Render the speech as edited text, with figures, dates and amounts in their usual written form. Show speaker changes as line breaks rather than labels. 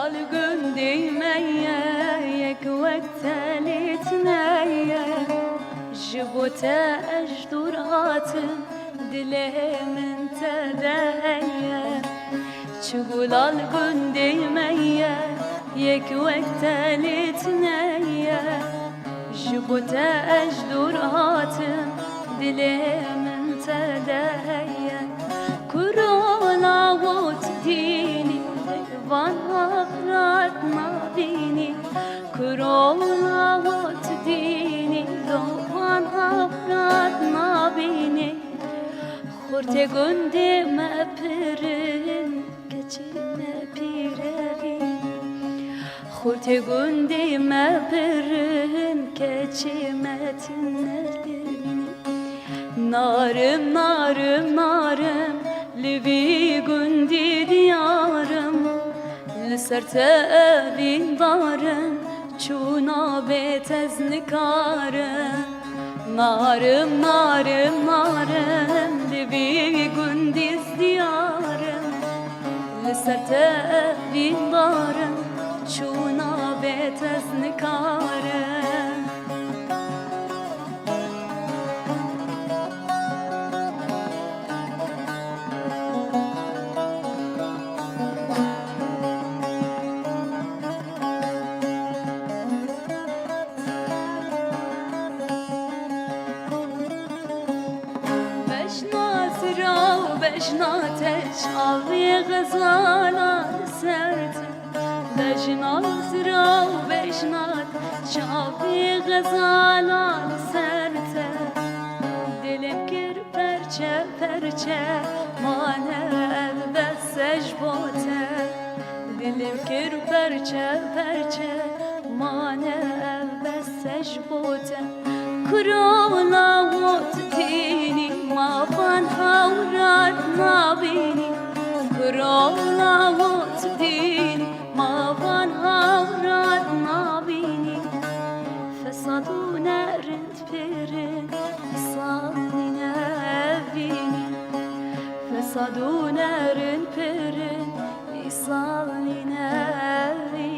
القن ديمية يك وقتلتنية جبوتا أجدر هاتم دلي من تدهية تقول القن ديمية يك وقتلتنية جبوتا أجدر هاتم دلي من تدهية كورونا وتديني van hafrat mabini Kurola votdini van hafrat mabini Khurte gunde me pirin keçime pirevi Khurte gunde me pirin keçime tinerdini Narım narım narım Livi gundi diyarım Lserte evin varım Çuna betez nikarım Narım narım narım Livi gundiz diyarım Lserte evin varım Çuna betez nikarım بجناتش آوی غزالا سرت بجنات را و بجنات آوی غزالا سرت دلم کر پرچه پرچه مانه بسش بوته دلم کر پرچه پرچه مانه بسش بوته کرونا وقت تینی ما فان حورات ما بینی کرونا وقت تینی ما فان حورات ما بینی فسادون رند پیرن صانی نبینی فسادون رند پیرن صانی نبینی